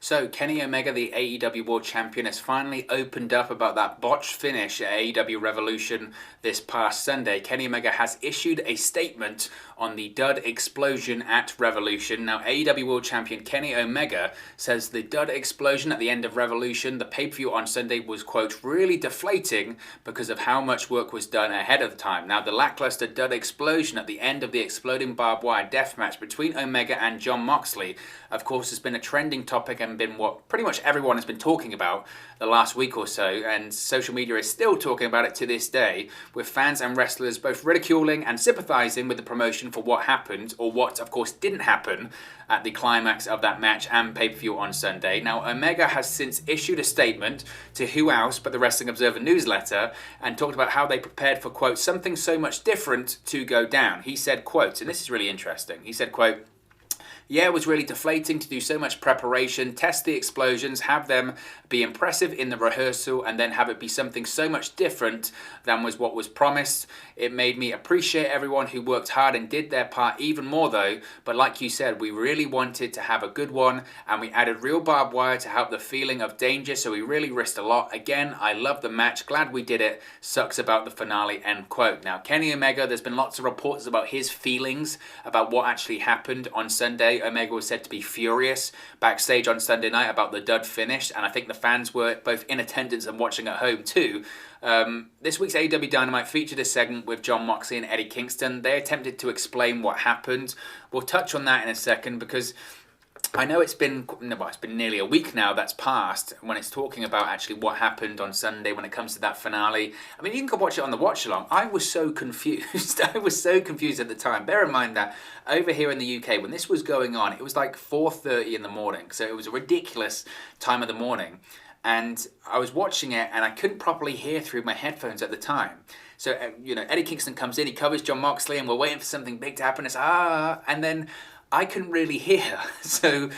So, Kenny Omega, the AEW World Champion, has finally opened up about that botched finish at AEW Revolution this past Sunday. Kenny Omega has issued a statement on the dud explosion at Revolution. Now, AEW World Champion Kenny Omega says the dud explosion at the end of Revolution, the pay-per-view on Sunday, was, quote, really deflating because of how much work was done ahead of the time. Now, the lackluster dud explosion at the end of the exploding barbed wire death match between Omega and Jon Moxley, of course, has been a trending topic and been what pretty much everyone has been talking about the last week or so, and social media is still talking about it to this day, with fans and wrestlers both ridiculing and sympathizing with the promotion for what happened, or what of course didn't happen, at the climax of that match and pay-per-view on Sunday. Now, Omega has since issued a statement to who else but the Wrestling Observer newsletter and talked about how they prepared for, quote, something so much different to go down. He said, quote, and this is really interesting, he said, quote, yeah, it was really deflating to do so much preparation, test the explosions, have them be impressive in the rehearsal, and then have it be something so much different than was what was promised. It made me appreciate everyone who worked hard and did their part even more though, but like you said, we really wanted to have a good one, and we added real barbed wire to help the feeling of danger, so we really risked a lot. Again, I love the match, glad we did it, sucks about the finale, end quote. Now, Kenny Omega, there's been lots of reports about his feelings about what actually happened on Sunday. Omega was said to be furious backstage on Sunday night about the dud finish, and I think the fans were both in attendance and watching at home too. This week's AEW Dynamite featured a segment with Jon Moxley and Eddie Kingston. They attempted to explain what happened. We'll touch on that in a second because I know it's been nearly a week now that's passed when it's talking about actually what happened on Sunday when it comes to that finale. I mean, you can go watch it on the watch along. I was so confused. I was so confused at the time. Bear in mind that over here in the UK, when this was going on, it was like 4:30 in the morning. So it was a ridiculous time of the morning. And I was watching it and I couldn't properly hear through my headphones at the time. So, Eddie Kingston comes in, he covers Jon Moxley, and we're waiting for something big to happen. It's and then I couldn't really hear. So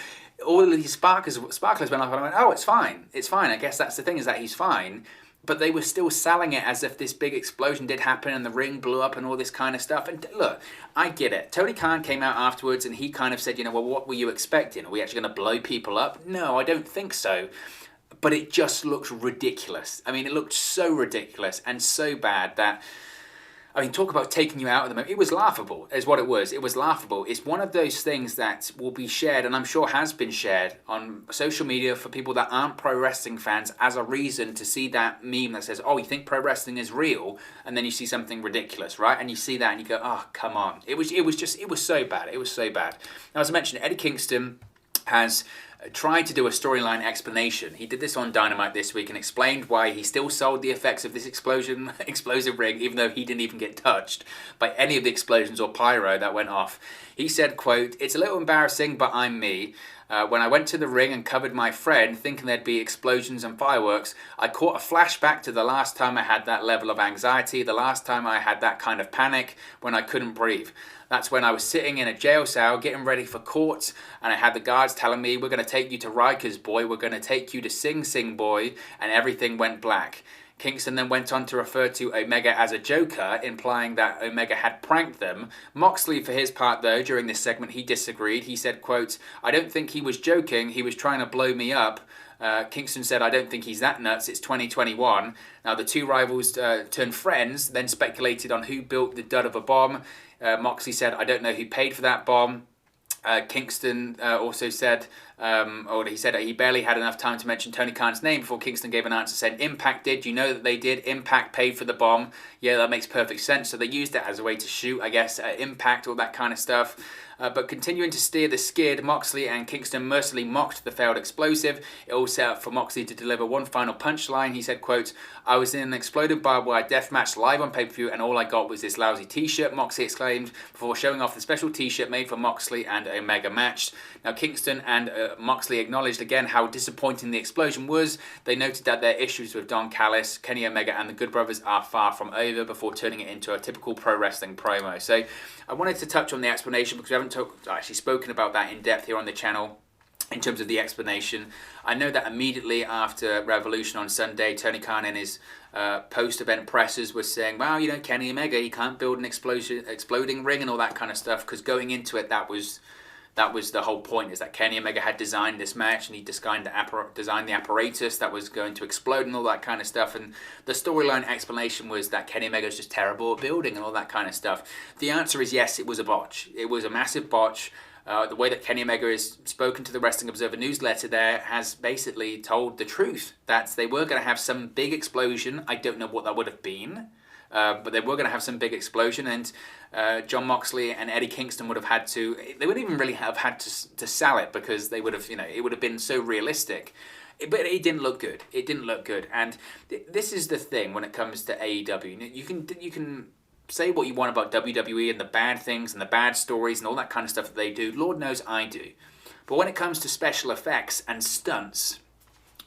all of these sparklers went off and I went, oh, it's fine. It's fine. I guess that's the thing, is that he's fine. But they were still selling it as if this big explosion did happen and the ring blew up and all this kind of stuff. And look, I get it. Tony Khan came out afterwards and he kind of said, well, what were you expecting? Are we actually going to blow people up? No, I don't think so. But it just looked ridiculous. I mean, it looked so ridiculous and so bad that, I mean, talk about taking you out of the moment. It was laughable, is what it was. It was laughable. It's one of those things that will be shared, and I'm sure has been shared on social media for people that aren't pro wrestling fans as a reason to see that meme that says, oh, you think pro wrestling is real? And then you see something ridiculous, right? And you see that and you go, oh, come on. It was so bad. It was so bad. Now, as I mentioned, Eddie Kingston has tried to do a storyline explanation. He did this on Dynamite this week and explained why he still sold the effects of this explosive ring, even though he didn't even get touched by any of the explosions or pyro that went off. He said, quote, it's a little embarrassing, but I'm me. When I went to the ring and covered my friend, thinking there'd be explosions and fireworks, I caught a flashback to the last time I had that level of anxiety, the last time I had that kind of panic, when I couldn't breathe. That's when I was sitting in a jail cell getting ready for court, and I had the guards telling me, we're going to take you to Rikers, boy, we're going to take you to Sing Sing, boy, and everything went black. Kingston then went on to refer to Omega as a joker, implying that Omega had pranked them. Moxley, for his part, though, during this segment, he disagreed. He said, quote, I don't think he was joking, he was trying to blow me up. Kingston said, I don't think he's that nuts, it's 2021. Now, the two rivals turned friends, then speculated on who built the dud of a bomb. Moxley said, I don't know who paid for that bomb. Kingston also said, or he said he barely had enough time to mention Tony Khan's name before Kingston gave an answer saying, Impact did, you know that they did, Impact paid for the bomb. Yeah, that makes perfect sense. So they used it as a way to shoot, I guess, Impact, all that kind of stuff. But continuing to steer the skid, Moxley and Kingston mercilessly mocked the failed explosive. It all set up for Moxley to deliver one final punchline. He said, quote, I was in an exploded barbed wire death match live on pay-per-view and all I got was this lousy t-shirt, Moxley exclaimed before showing off the special t-shirt made for Moxley and Omega match. Now, Kingston and Moxley acknowledged again how disappointing the explosion was. They noted that their issues with Don Callis, Kenny Omega and the Good Brothers are far from over before turning it into a typical pro wrestling promo. So I wanted to touch on the explanation because we haven't actually spoken about that in depth here on the channel in terms of the explanation. I know that immediately after Revolution on Sunday, Tony Khan in his post-event pressers was saying, well, Kenny Omega, he can't build an exploding ring and all that kind of stuff, because going into it, that was That was the whole point, is that Kenny Omega had designed this match, and he designed the apparatus that was going to explode and all that kind of stuff. And the storyline explanation was that Kenny Omega is just terrible at building and all that kind of stuff. The answer is yes, it was a botch. It was a massive botch. The way that Kenny Omega has spoken to the Wrestling Observer newsletter there has basically told the truth, that they were going to have some big explosion. I don't know what that would have been. But they were going to have some big explosion, and Jon Moxley and Eddie Kingston would have had to. They wouldn't even really have had to sell it, because they would have, it would have been so realistic. But it didn't look good. It didn't look good, and this is the thing when it comes to AEW. You can say what you want about WWE and the bad things and the bad stories and all that kind of stuff that they do. Lord knows I do. But when it comes to special effects and stunts,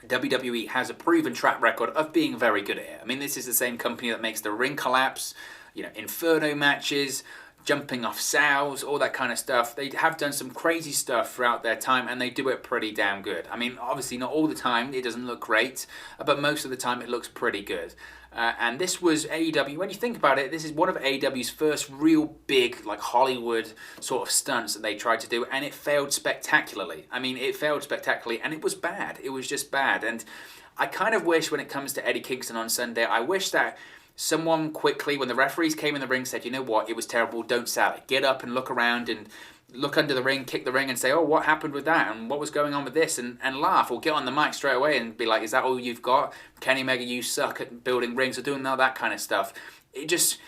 WWE has a proven track record of being very good at it. I mean, this is the same company that makes the ring collapse, Inferno matches, jumping off sows, all that kind of stuff. They have done some crazy stuff throughout their time, and they do it pretty damn good. I mean, obviously not all the time, it doesn't look great, but most of the time it looks pretty good. And this was AEW, when you think about it, this is one of AEW's first real big, like Hollywood sort of stunts that they tried to do, and it failed spectacularly. I mean, it failed spectacularly, and it was bad. It was just bad. And I kind of wish, when it comes to Eddie Kingston on Sunday, I wish that someone quickly, when the referees came in the ring, said, you know what, it was terrible, don't sell it. Get up and look around and look under the ring, kick the ring and say, oh, what happened with that? And what was going on with this? And laugh, or get on the mic straight away and be like, is that all you've got? Kenny Omega, you suck at building rings, or doing all that kind of stuff. It just,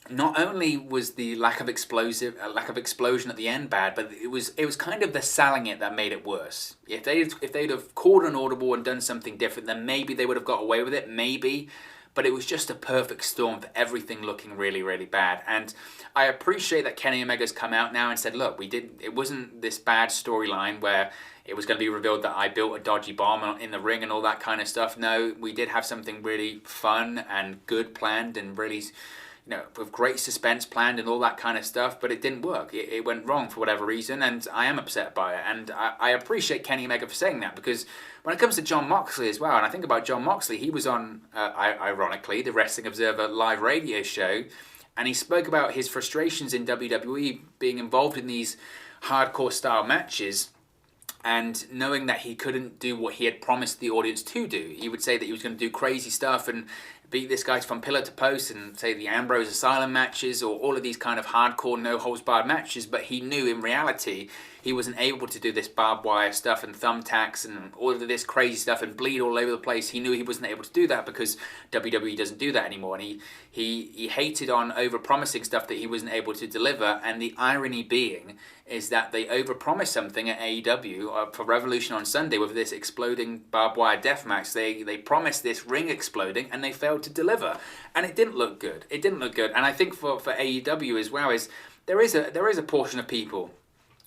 not only was the lack of explosion at the end bad, but it was kind of the selling it that made it worse. If they'd have called an audible and done something different, then maybe they would have got away with it, maybe. But it was just a perfect storm for everything looking really, really bad. And I appreciate that Kenny Omega's come out now and said, look, it wasn't this bad storyline where it was going to be revealed that I built a dodgy bomb in the ring and all that kind of stuff. No, we did have something really fun and good planned, and really, with great suspense planned and all that kind of stuff, but it didn't work. It went wrong for whatever reason, and I am upset by it. And I appreciate Kenny Omega for saying that, because when it comes to Jon Moxley as well, and I think about Jon Moxley, he was on, ironically, the Wrestling Observer live radio show, and he spoke about his frustrations in WWE being involved in these hardcore style matches, and knowing that he couldn't do what he had promised the audience to do. He would say that he was going to do crazy stuff and beat this guy from pillar to post, and say the Ambrose Asylum matches, or all of these kind of hardcore no-holds-barred matches, but he knew in reality he wasn't able to do this barbed wire stuff and thumbtacks and all of this crazy stuff and bleed all over the place. He knew he wasn't able to do that because WWE doesn't do that anymore, and he hated on over-promising stuff that he wasn't able to deliver. And the irony being is that they overpromised something at AEW for Revolution on Sunday with this exploding barbed wire death match. They promised this ring exploding, and they failed to deliver, and it didn't look good. It didn't look good. And I think for AEW as well, is there is a portion of people,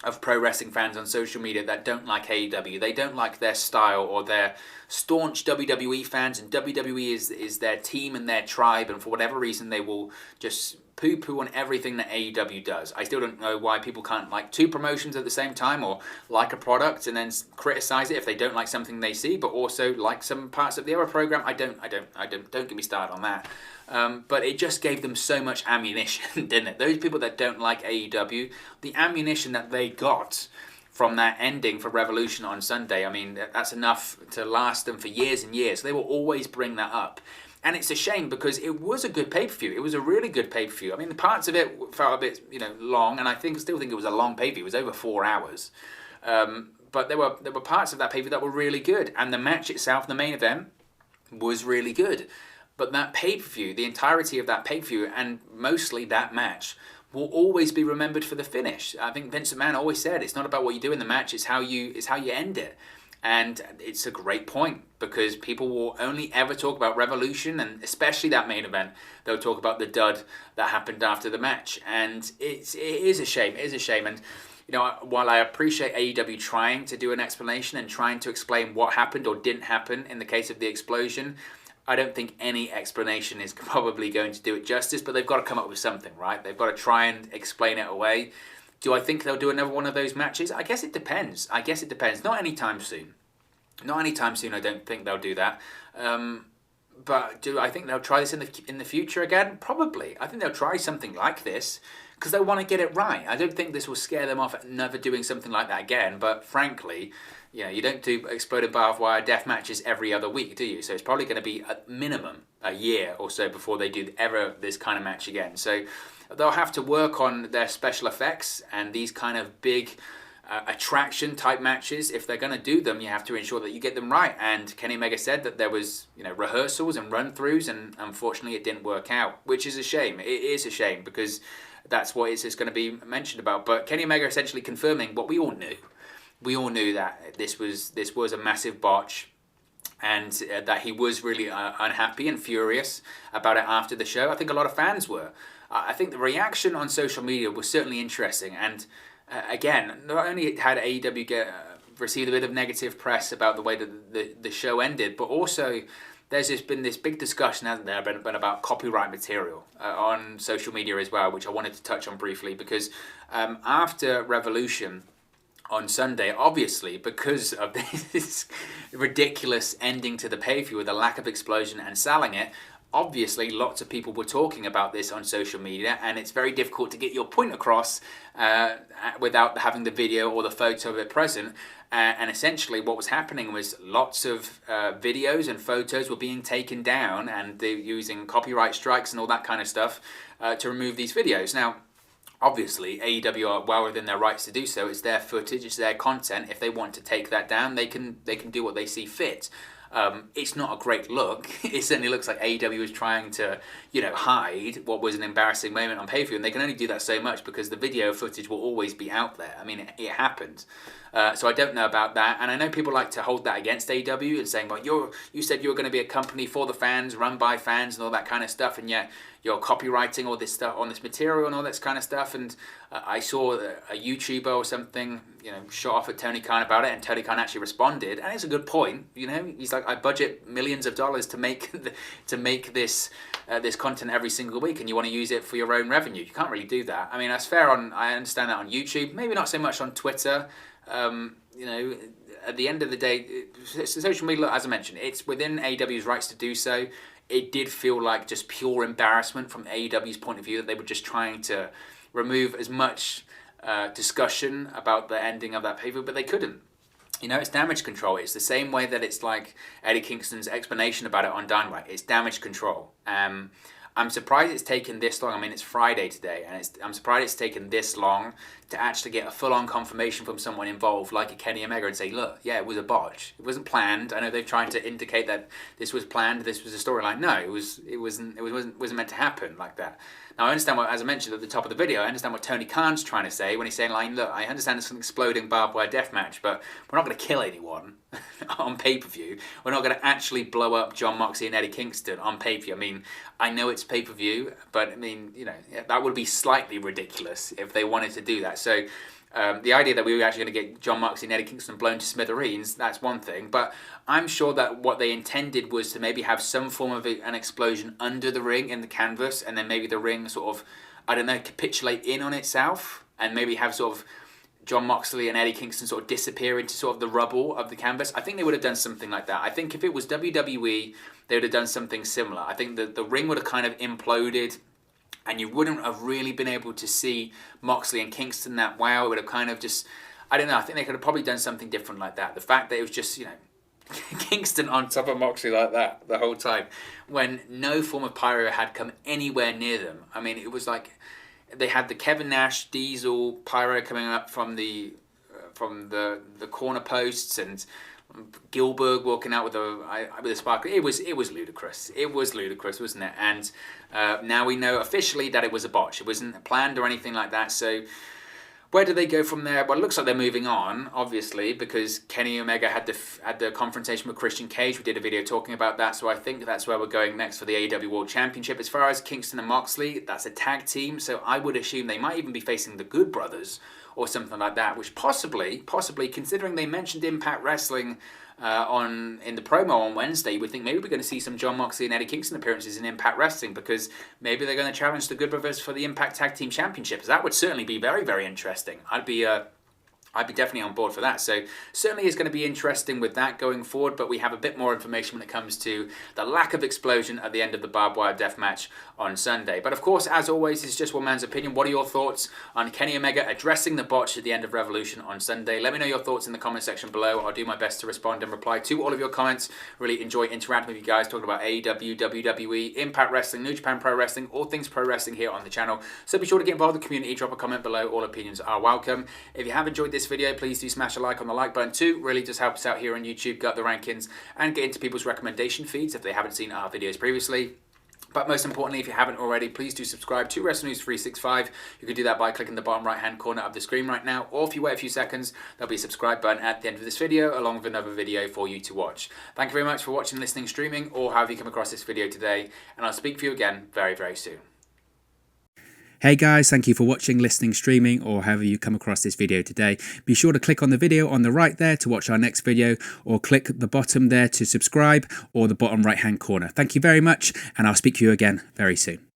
of pro wrestling fans on social media, that don't like AEW. They don't like their style, or they're staunch WWE fans, and WWE is their team and their tribe, and for whatever reason they will just poo-poo on everything that AEW does. I still don't know why people can't like two promotions at the same time, or like a product and then criticize it if they don't like something they see, but also like some parts of the other program. Don't get me started on that. But it just gave them so much ammunition, didn't it? Those people that don't like AEW, the ammunition that they got from that ending for Revolution on Sunday, I mean, that's enough to last them for years and years. They will always bring that up. And it's a shame, because it was a good pay-per-view. It was a really good pay-per-view. I mean, the parts of it felt a bit, long, and I still think it was a long pay-per-view. It was over 4 hours. But there were parts of that pay-per-view that were really good. And the match itself, the main event, was really good. But that pay-per-view, the entirety of that pay-per-view, and mostly that match, will always be remembered for the finish. I think Vince McMahon always said, it's not about what you do in the match, it's how you end it. And it's a great point, because people will only ever talk about Revolution, and especially that main event. They'll talk about the dud that happened after the match, and it is a shame. It is a shame. And while I appreciate AEW trying to do an explanation and trying to explain what happened or didn't happen in the case of the explosion, I don't think any explanation is probably going to do it justice. But they've got to come up with something, right? They've got to try and explain it away. Do I think they'll do another one of those matches? I guess it depends. Not anytime soon. I don't think they'll do that. But do I think they'll try this in the future again? Probably. I think they'll try something like this, because they want to get it right. I don't think this will scare them off never doing something like that again, but frankly, you don't do exploded barbed wire death matches every other week, do you? So it's probably going to be at minimum a year or so before they do ever this kind of match again. So they'll have to work on their special effects and these kind of big attraction type matches. If they're going to do them, you have to ensure that you get them right. And Kenny Omega said that there was rehearsals and run-throughs, and unfortunately it didn't work out, which is a shame. It is a shame because that's what it's going to be mentioned about. But Kenny Omega essentially confirming what we all knew. We all knew that this was a massive botch, and that he was really unhappy and furious about it after the show. I think a lot of fans were. I think the reaction on social media was certainly interesting, and again, not only had AEW received a bit of negative press about the way that the show ended, but also there's been this big discussion, hasn't there, been about copyright material on social media as well, which I wanted to touch on briefly, because after Revolution on Sunday, obviously, because of this ridiculous ending to the pay-per-view with a lack of explosion and selling it, obviously lots of people were talking about this on social media, and it's very difficult to get your point across without having the video or the photo of it present. And essentially what was happening was lots of videos and photos were being taken down, and they're using copyright strikes and all that kind of stuff to remove these videos. Now, obviously, AEW are well within their rights to do so. It's their footage, it's their content. If they want to take that down, they can do what they see fit. It's not a great look. It certainly looks like AEW is trying to, hide what was an embarrassing moment on pay-per-view, and they can only do that so much because the video footage will always be out there. I mean, it happened. So I don't know about that, and I know people like to hold that against AEW and saying, well, you said you were going to be a company for the fans, run by fans, and all that kind of stuff, and yet you're copywriting all this stuff on this material and all this kind of stuff. And I saw a YouTuber or something, shot off at Tony Khan about it, and Tony Khan actually responded, and it's a good point. He's like, I budget millions of dollars to make this content every single week, and you want to use it for your own revenue. You can't really do that. I mean, that's fair I understand that on YouTube, maybe not so much on Twitter. At the end of the day, social media, as I mentioned, it's within AEW's rights to do so. It did feel like just pure embarrassment from AEW's point of view that they were just trying to remove as much discussion about the ending of that pay-per-view, but they couldn't. It's damage control. It's the same way that it's like Eddie Kingston's explanation about it on Dynamite. It's damage control. I'm surprised it's taken this long. I mean, it's Friday today, and I'm surprised it's taken this long to actually get a full-on confirmation from someone involved, like a Kenny Omega, and say, look, yeah, it was a botch. It wasn't planned. I know they've tried to indicate that this was planned, this was a storyline. No, it wasn't meant to happen like that. Now, I understand as I mentioned at the top of the video, I understand what Tony Khan's trying to say when he's saying, like, look, I understand it's an exploding barbed wire death match, but we're not going to kill anyone on pay-per-view. We're not going to actually blow up Jon Moxley and Eddie Kingston on pay-per-view. I mean, I know it's pay-per-view, but I mean, that would be slightly ridiculous if they wanted to do that. So the idea that we were actually going to get Jon Moxley and Eddie Kingston blown to smithereens, that's one thing. But I'm sure that what they intended was to maybe have some form of an explosion under the ring in the canvas, and then maybe the ring sort of, capitulate in on itself, and maybe have sort of Jon Moxley and Eddie Kingston sort of disappear into sort of the rubble of the canvas. I think they would have done something like that. I think if it was WWE, they would have done something similar. I think that the ring would have kind of imploded, and you wouldn't have really been able to see Moxley and Kingston that well. It would have kind of just, I don't know, I think they could have probably done something different like that. The fact that it was just, Kingston on top of Moxley like that the whole time, when no form of pyro had come anywhere near them. I mean, it was like they had the Kevin Nash Diesel pyro coming up from the corner posts, and Gilbert walking out with a sparkler. It was ludicrous. It was ludicrous, wasn't it? And now we know officially that it was a botch. It wasn't planned or anything like that. So where do they go from there? Well, it looks like they're moving on, obviously, because Kenny Omega had the confrontation with Christian Cage. We did a video talking about that, so I think that's where we're going next for the AEW World Championship. As far as Kingston and Moxley, that's a tag team, so I would assume they might even be facing the Good Brothers or something like that, which possibly, considering they mentioned Impact Wrestling in the promo on Wednesday, you would think maybe we're going to see some Jon Moxley and Eddie Kingston appearances in Impact Wrestling, because maybe they're going to challenge the Good Brothers for the Impact Tag Team Championships. That would certainly be very, very interesting. I'd be I'd be definitely on board for that. So certainly is going to be interesting with that going forward, but we have a bit more information when it comes to the lack of explosion at the end of the Barbed Wire Death match on Sunday. But of course, as always, it's just one man's opinion. What are your thoughts on Kenny Omega addressing the botch at the end of Revolution on Sunday? Let me know your thoughts in the comment section below. I'll do my best to respond and reply to all of your comments. Really enjoy interacting with you guys, talking about AEW, WWE, Impact Wrestling, New Japan Pro Wrestling, all things pro wrestling here on the channel. So be sure to get involved in the community, drop a comment below. All opinions are welcome. If you have enjoyed this video, please do smash a like on the like button too. Really just help us out here on YouTube, get the rankings, and get into people's recommendation feeds if they haven't seen our videos previously. But most importantly, if you haven't already, please do subscribe to Wrestling News 365. You can do that by clicking the bottom right hand corner of the screen right now, or if you wait a few seconds, there'll be a subscribe button at the end of this video along with another video for you to watch. Thank you very much for watching, listening, streaming, or however you come across this video today, and I'll speak for you again very, very soon. Hey guys, thank you for watching, listening, streaming, or however you come across this video today. Be sure to click on the video on the right there to watch our next video, or click the bottom there to subscribe, or the bottom right hand corner. Thank you very much, and I'll speak to you again very soon.